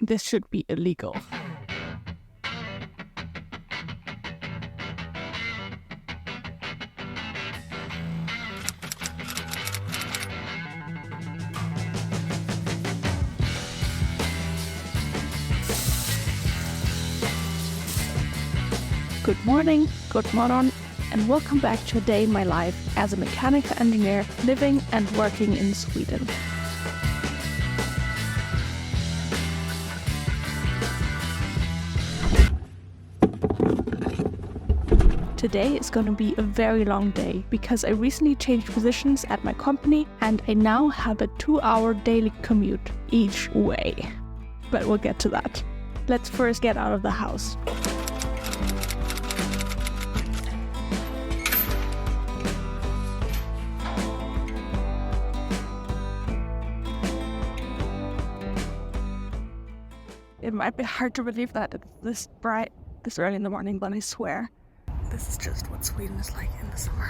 This should be illegal. Good morning, good morning, and welcome back to a day in my life as a mechanical engineer living and working in Sweden. Today is going to be a very long day because I recently changed positions at my company and I now have a 2-hour daily commute each way. But we'll get to that. Let's first get out of the house. It might be hard to believe that it's this bright this early in the morning, but I swear, this is just what Sweden is like in the summer.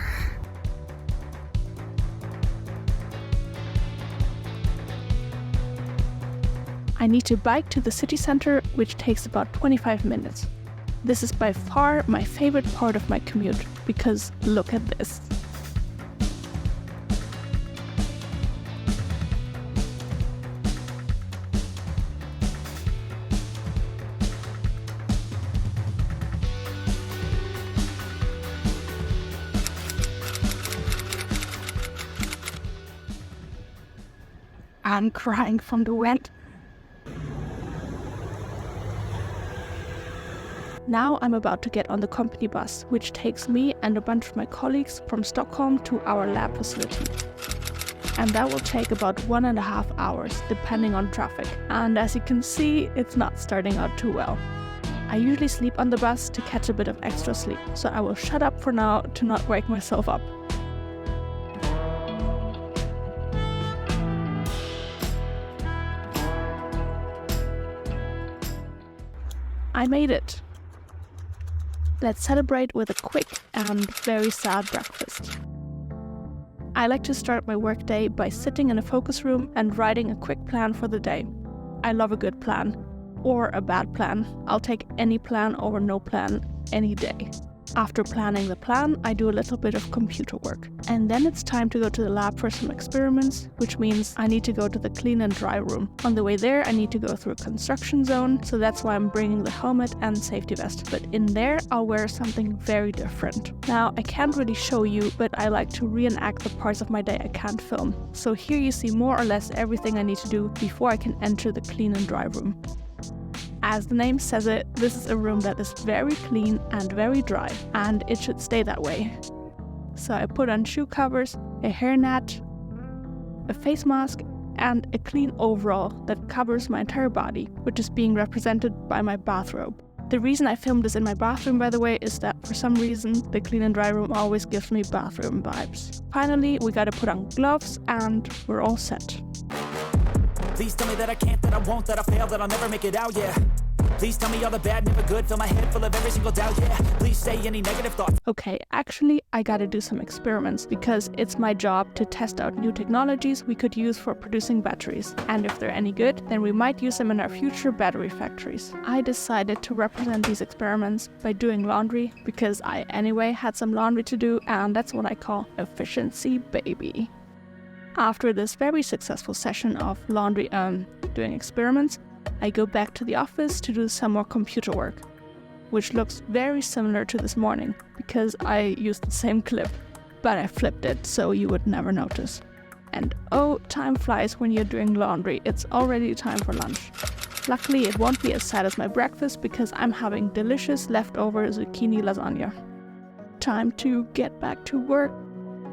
I need to bike to the city center, which takes about 25 minutes. This is by far my favorite part of my commute, because look at this. I'm crying from the wind. Now I'm about to get on the company bus, which takes me and a bunch of my colleagues from Stockholm to our lab facility. And that will take about 1.5 hours, depending on traffic. And as you can see, it's not starting out too well. I usually sleep on the bus to catch a bit of extra sleep, so I will shut up for now to not wake myself up. I made it! Let's celebrate with a quick and very sad breakfast. I like to start my workday by sitting in a focus room and writing a quick plan for the day. I love a good plan, or a bad plan. I'll take any plan over no plan any day. After planning the plan, I do a little bit of computer work. And then it's time to go to the lab for some experiments, which means I need to go to the clean and dry room. On the way there, I need to go through a construction zone, so that's why I'm bringing the helmet and safety vest. But in there, I'll wear something very different. Now, I can't really show you, but I like to reenact the parts of my day I can't film. So here you see more or less everything I need to do before I can enter the clean and dry room. As the name says it, this is a room that is very clean and very dry, and it should stay that way. So I put on shoe covers, a hairnet, a face mask, and a clean overall that covers my entire body, which is being represented by my bathrobe. The reason I filmed this in my bathroom, by the way, is that for some reason the clean and dry room always gives me bathroom vibes. Finally, we gotta put on gloves and we're all set. Please tell me that I can't, that I won't, that I fail, that I'll never make it out, yeah. Please tell me all the bad, never good, fill my head full of every single doubt, yeah. Please say any negative thoughts. Okay, actually, I gotta do some experiments because it's my job to test out new technologies we could use for producing batteries. And if they're any good, then we might use them in our future battery factories. I decided to represent these experiments by doing laundry because I anyway had some laundry to do, and that's what I call efficiency, baby. After this very successful session of laundry doing experiments, I go back to the office to do some more computer work, which looks very similar to this morning because I used the same clip, but I flipped it so you would never notice. And oh, time flies when you're doing laundry, it's already time for lunch. Luckily, it won't be as sad as my breakfast because I'm having delicious leftover zucchini lasagna. Time to get back to work.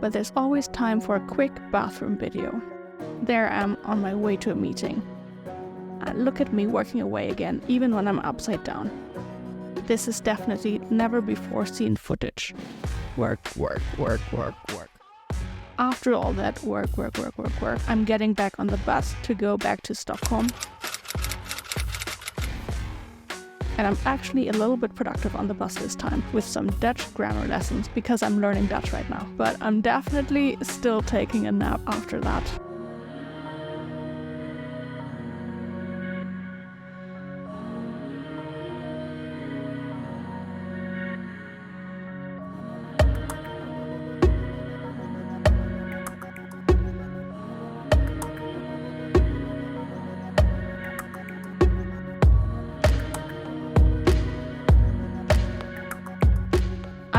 But there's always time for a quick bathroom video. There I am on my way to a meeting. And look at me working away again, even when I'm upside down. This is definitely never before seen footage. Work, work, work, work, work. After all that work, I'm getting back on the bus to go back to Stockholm. And I'm actually a little bit productive on the bus this time with some Dutch grammar lessons because I'm learning Dutch right now. But I'm definitely still taking a nap after that.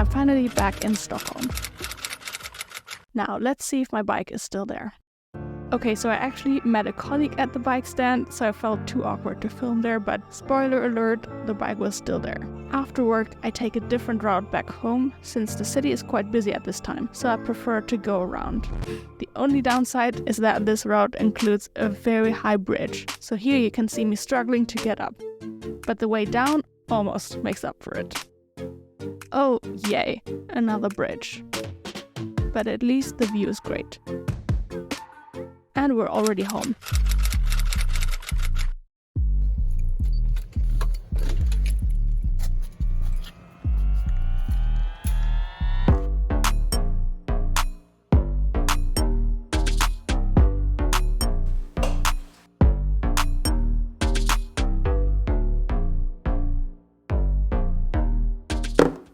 I'm finally back in Stockholm. Now, let's see if my bike is still there. Okay, so I actually met a colleague at the bike stand, so I felt too awkward to film there, but spoiler alert, the bike was still there. After work, I take a different route back home, since the city is quite busy at this time, so I prefer to go around. The only downside is that this route includes a very high bridge, so here you can see me struggling to get up. But the way down almost makes up for it. Oh, yay, another bridge. But at least the view is great. And we're already home.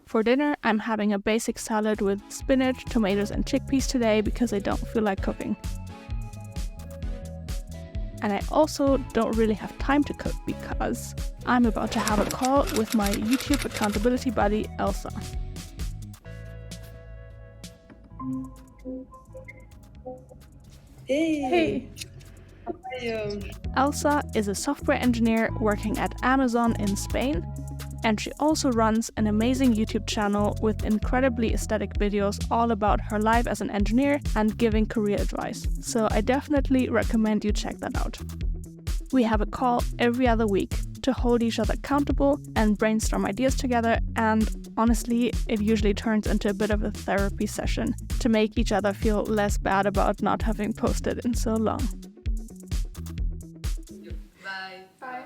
For dinner, I'm having a basic salad with spinach, tomatoes and chickpeas today because I don't feel like cooking. And I also don't really have time to cook because I'm about to have a call with my YouTube accountability buddy, Elsa. Hey! How are you? Elsa is a software engineer working at Amazon in Spain, and she also runs an amazing YouTube channel with incredibly aesthetic videos all about her life as an engineer and giving career advice. So I definitely recommend you check that out. We have a call every other week to hold each other accountable and brainstorm ideas together, and honestly, it usually turns into a bit of a therapy session to make each other feel less bad about not having posted in so long. Bye. Bye.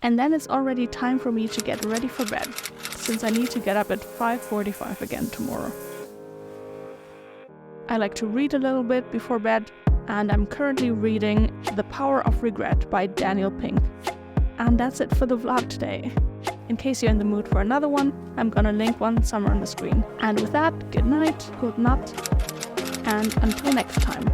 And then it's already time for me to get ready for bed, since I need to get up at 5:45 again tomorrow. I like to read a little bit before bed, and I'm currently reading The Power of Regret by Daniel Pink. And that's it for the vlog today. In case you're in the mood for another one, I'm gonna link one somewhere on the screen. And with that, good night, good nut, and until next time.